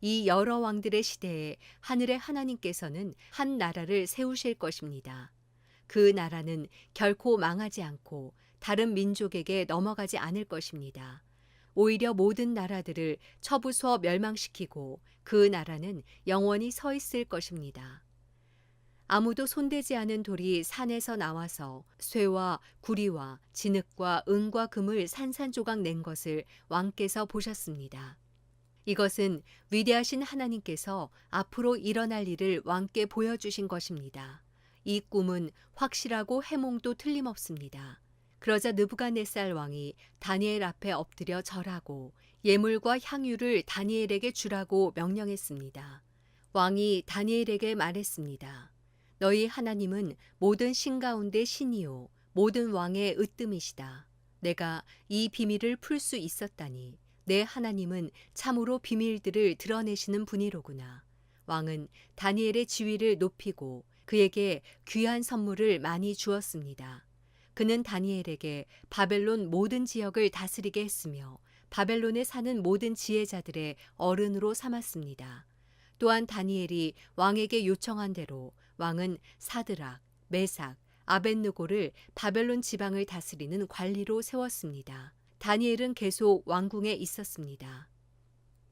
이 여러 왕들의 시대에 하늘의 하나님께서는 한 나라를 세우실 것입니다. 그 나라는 결코 망하지 않고 다른 민족에게 넘어가지 않을 것입니다. 오히려 모든 나라들을 처부수어 멸망시키고 그 나라는 영원히 서 있을 것입니다. 아무도 손대지 않은 돌이 산에서 나와서 쇠와 구리와 진흙과 은과 금을 산산조각 낸 것을 왕께서 보셨습니다. 이것은 위대하신 하나님께서 앞으로 일어날 일을 왕께 보여주신 것입니다. 이 꿈은 확실하고 해몽도 틀림없습니다. 그러자 느부갓네살 왕이 다니엘 앞에 엎드려 절하고 예물과 향유를 다니엘에게 주라고 명령했습니다. 왕이 다니엘에게 말했습니다. 너희 하나님은 모든 신 가운데 신이요 모든 왕의 으뜸이시다. 내가 이 비밀을 풀 수 있었다니 내 하나님은 참으로 비밀들을 드러내시는 분이로구나. 왕은 다니엘의 지위를 높이고 그에게 귀한 선물을 많이 주었습니다. 그는 다니엘에게 바벨론 모든 지역을 다스리게 했으며 바벨론에 사는 모든 지혜자들의 어른으로 삼았습니다. 또한 다니엘이 왕에게 요청한 대로 왕은 사드락, 메삭, 아벳느고를 바벨론 지방을 다스리는 관리로 세웠습니다. 다니엘은 계속 왕궁에 있었습니다.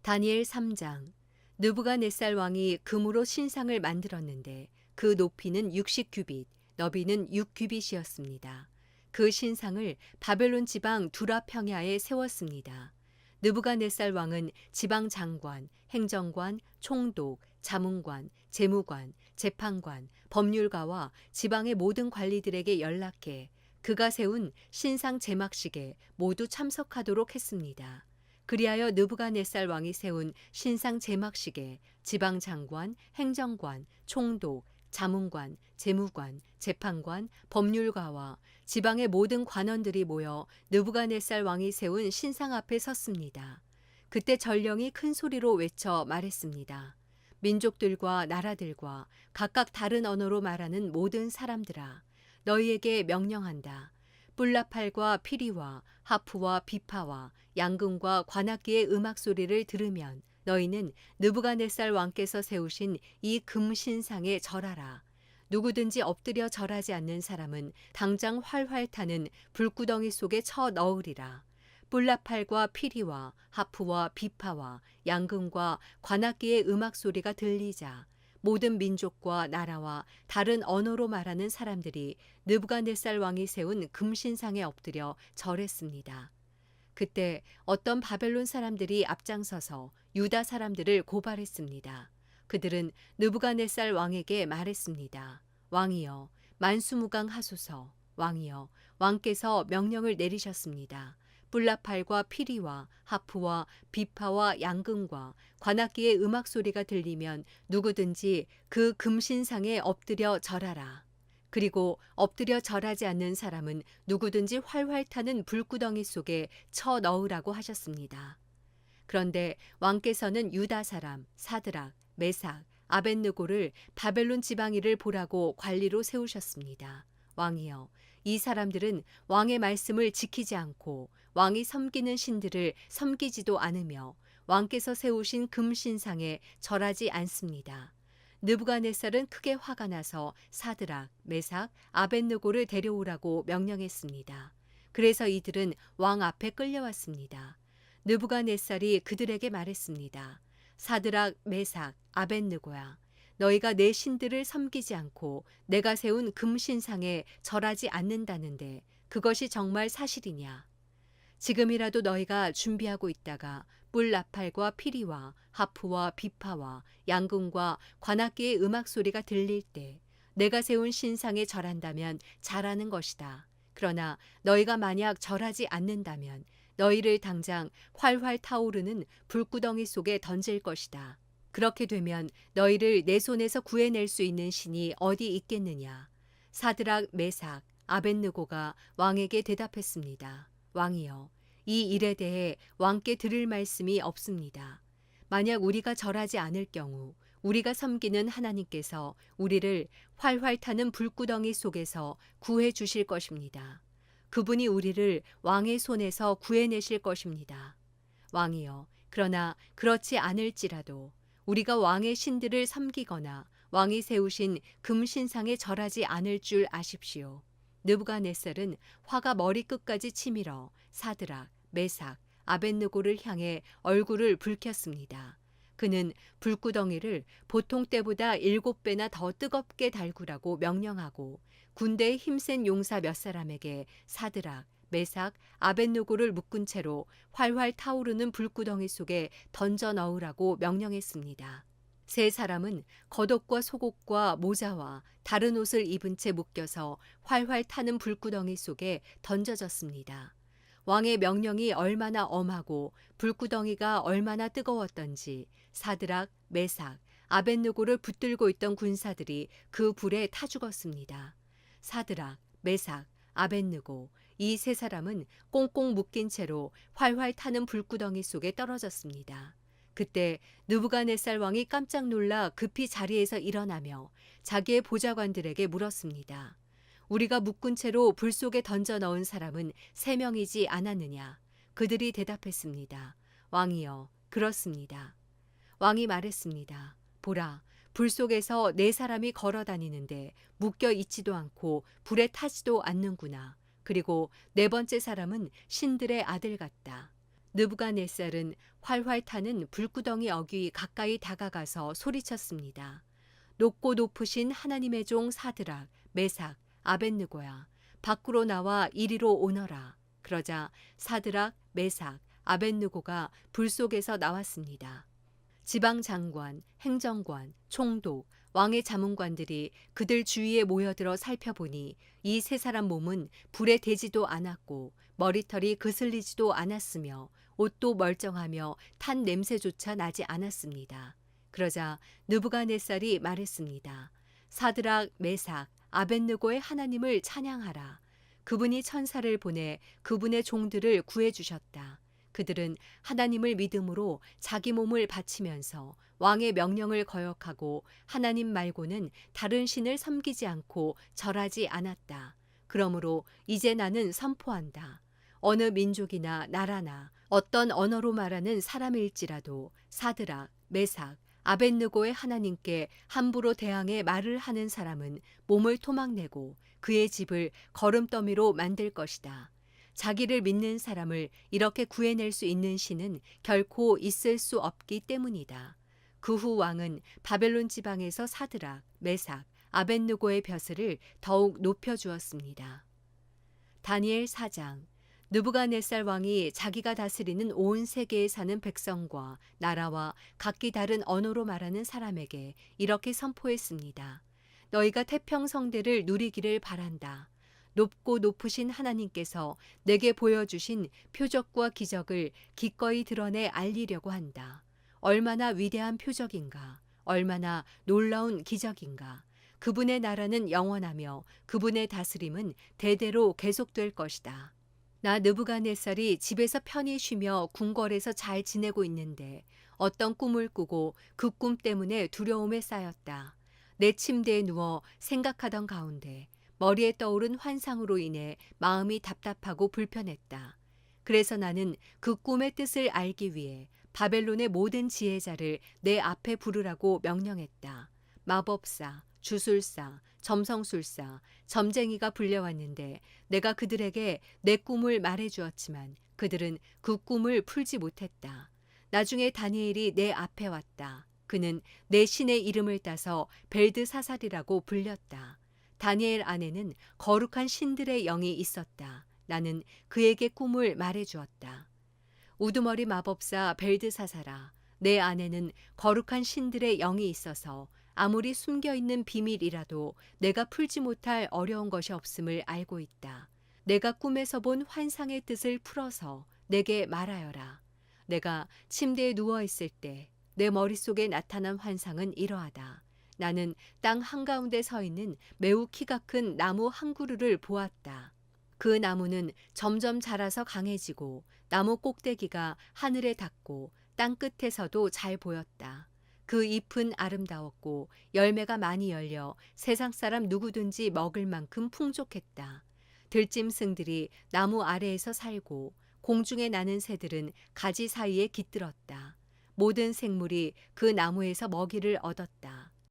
다니엘 3장. 느부갓네살 왕이 금으로 신상을 만들었는데 그 높이는 60규빗, 너비는 6규빗이었습니다. 그 신상을 바벨론 지방 두라 평야에 세웠습니다. 느부갓네살 왕은 지방 장관, 행정관, 총독, 자문관, 재무관, 재판관, 법률가와 지방의 모든 관리들에게 연락해 그가 세운 신상 제막식에 모두 참석하도록 했습니다. 그리하여 느부갓네살 왕이 세운 신상 제막식에 지방 장관, 행정관, 총독, 자문관, 재무관, 재판관, 법률가와 지방의 모든 관원들이 모여 느부갓네살 왕이 세운 신상 앞에 섰습니다. 그때 전령이 큰 소리로 외쳐 말했습니다. 민족들과 나라들과 각각 다른 언어로 말하는 모든 사람들아, 너희에게 명령한다. 뿔라팔과 피리와 하프와 비파와 양금과 관악기의 음악 소리를 들으면 너희는 느부갓네살 왕께서 세우신 이 금신상에 절하라. 누구든지 엎드려 절하지 않는 사람은 당장 활활 타는 불구덩이 속에 쳐 넣으리라. 뿔라팔과 피리와 하프와 비파와 양금과 관악기의 음악 소리가 들리자 모든 민족과 나라와 다른 언어로 말하는 사람들이 느부갓네살 왕이 세운 금신상에 엎드려 절했습니다. 그때 어떤 바벨론 사람들이 앞장서서 유다 사람들을 고발했습니다. 그들은 느부갓네살 왕에게 말했습니다. 왕이여, 만수무강하소서. 왕이여, 왕께서 명령을 내리셨습니다. 뿔라팔과 피리와 하프와 비파와 양금과 관악기의 음악 소리가 들리면 누구든지 그 금신상에 엎드려 절하라. 그리고 엎드려 절하지 않는 사람은 누구든지 활활 타는 불구덩이 속에 쳐 넣으라고 하셨습니다. 그런데 왕께서는 유다 사람 사드락, 메삭, 아벳느고를 바벨론 지방이를 보라고 관리로 세우셨습니다. 왕이여, 이 사람들은 왕의 말씀을 지키지 않고 왕이 섬기는 신들을 섬기지도 않으며 왕께서 세우신 금신상에 절하지 않습니다. 느부갓네살은 크게 화가 나서 사드락, 메삭, 아벳느고를 데려오라고 명령했습니다. 그래서 이들은 왕 앞에 끌려왔습니다. 느부갓네살이 그들에게 말했습니다. 사드락, 메삭, 아벳느고야, 너희가 내 신들을 섬기지 않고 내가 세운 금신상에 절하지 않는다는데 그것이 정말 사실이냐? 지금이라도 너희가 준비하고 있다가 뿔나팔과 피리와 하프와 비파와 양금과 관악기의 음악 소리가 들릴 때 내가 세운 신상에 절한다면 잘하는 것이다. 그러나 너희가 만약 절하지 않는다면 너희를 당장 활활 타오르는 불구덩이 속에 던질 것이다. 그렇게 되면 너희를 내 손에서 구해낼 수 있는 신이 어디 있겠느냐. 사드락, 메삭, 아벳느고가 왕에게 대답했습니다. 왕이여, 이 일에 대해 왕께 들을 말씀이 없습니다. 만약 우리가 절하지 않을 경우 우리가 섬기는 하나님께서 우리를 활활 타는 불구덩이 속에서 구해 주실 것입니다. 그분이 우리를 왕의 손에서 구해내실 것입니다. 왕이여, 그러나 그렇지 않을지라도 우리가 왕의 신들을 섬기거나 왕이 세우신 금신상에 절하지 않을 줄 아십시오. 느부갓네살은 화가 머리끝까지 치밀어 사드락, 메삭, 아벳느고를 향해 얼굴을 붉혔습니다. 그는 불구덩이를 보통 때보다 7배나 더 뜨겁게 달구라고 명령하고 군대의 힘센 용사 몇 사람에게 사드락, 메삭, 아벳느고를 묶은 채로 활활 타오르는 불구덩이 속에 던져 넣으라고 명령했습니다. 세 사람은 겉옷과 속옷과 모자와 다른 옷을 입은 채 묶여서 활활 타는 불구덩이 속에 던져졌습니다. 왕의 명령이 얼마나 엄하고 불구덩이가 얼마나 뜨거웠던지 사드락, 메삭, 아벳느고를 붙들고 있던 군사들이 그 불에 타 죽었습니다. 사드락, 메삭, 아벳느고 이 세 사람은 꽁꽁 묶인 채로 활활 타는 불구덩이 속에 떨어졌습니다. 그때 느부갓네살 왕이 깜짝 놀라 급히 자리에서 일어나며 자기의 보좌관들에게 물었습니다. 우리가 묶은 채로 불 속에 던져 넣은 사람은 3명이지 않았느냐? 그들이 대답했습니다. 왕이여, 그렇습니다. 왕이 말했습니다. 보라, 불 속에서 4사람이 걸어 다니는데 묶여 있지도 않고 불에 타지도 않는구나. 그리고 4번째 사람은 신들의 아들 같다. 느부갓네살은 활활 타는 불구덩이 어귀 가까이 다가가서 소리쳤습니다. 높고 높으신 하나님의 종 사드락, 메삭, 아벳느고야, 밖으로 나와 이리로 오너라. 그러자 사드락, 메삭, 아벳느고가 불 속에서 나왔습니다. 지방장관, 행정관, 총독, 왕의 자문관들이 그들 주위에 모여들어 살펴보니 이 3사람 몸은 불에 대지도 않았고 머리털이 그슬리지도 않았으며 옷도 멀쩡하며 탄 냄새조차 나지 않았습니다. 그러자 느부갓네살이 말했습니다. 사드락, 메삭, 아벳느고의 하나님을 찬양하라. 그분이 천사를 보내 그분의 종들을 구해주셨다. 그들은 하나님을 믿음으로 자기 몸을 바치면서 왕의 명령을 거역하고 하나님 말고는 다른 신을 섬기지 않고 절하지 않았다. 그러므로 이제 나는 선포한다. 어느 민족이나 나라나 어떤 언어로 말하는 사람일지라도 사드락, 메삭, 아벳느고의 하나님께 함부로 대항해 말을 하는 사람은 몸을 토막내고 그의 집을 거름더미로 만들 것이다. 자기를 믿는 사람을 이렇게 구해낼 수 있는 신은 결코 있을 수 없기 때문이다. 그 후 왕은 바벨론 지방에서 사드락, 메삭, 아벳느고의 벼슬을 더욱 높여주었습니다. 다니엘 4장. 느부갓네살 왕이 자기가 다스리는 온 세계에 사는 백성과 나라와 각기 다른 언어로 말하는 사람에게 이렇게 선포했습니다. 너희가 태평성대를 누리기를 바란다. 높고 높으신 하나님께서 내게 보여주신 표적과 기적을 기꺼이 드러내 알리려고 한다. 얼마나 위대한 표적인가, 얼마나 놀라운 기적인가. 그분의 나라는 영원하며 그분의 다스림은 대대로 계속될 것이다. 나 느부갓네살이 집에서 편히 쉬며 궁궐에서 잘 지내고 있는데 어떤 꿈을 꾸고 그 꿈 때문에 두려움에 쌓였다. 내 침대에 누워 생각하던 가운데 머리에 떠오른 환상으로 인해 마음이 답답하고 불편했다. 그래서 나는 그 꿈의 뜻을 알기 위해 바벨론의 모든 지혜자를 내 앞에 부르라고 명령했다. 마법사, 주술사, 점성술사, 점쟁이가 불려왔는데 내가 그들에게 내 꿈을 말해주었지만 그들은 그 꿈을 풀지 못했다. 나중에 다니엘이 내 앞에 왔다. 그는 내 신의 이름을 따서 벨드사살이라고 불렸다. 다니엘 안에는 거룩한 신들의 영이 있었다. 나는 그에게 꿈을 말해주었다. 우두머리 마법사 벨드사살아, 내 안에는 거룩한 신들의 영이 있어서 아무리 숨겨있는 비밀이라도 내가 풀지 못할 어려운 것이 없음을 알고 있다. 내가 꿈에서 본 환상의 뜻을 풀어서 내게 말하여라. 내가 침대에 누워있을 때 내 머릿속에 나타난 환상은 이러하다. 나는 땅 한가운데 서 있는 매우 키가 큰 나무 한 그루를 보았다. 그 나무는 점점 자라서 강해지고 나무 꼭대기가 하늘에 닿고 땅 끝에서도 잘 보였다. 그 잎은 아름다웠고 열매가 많이 열려 세상 사람 누구든지 먹을 만큼 풍족했다. 들짐승들이 나무 아래에서 살고 공중에 나는 새들은 가지 사이에 깃들었다. 모든 생물이 그 나무에서 먹이를 얻었다.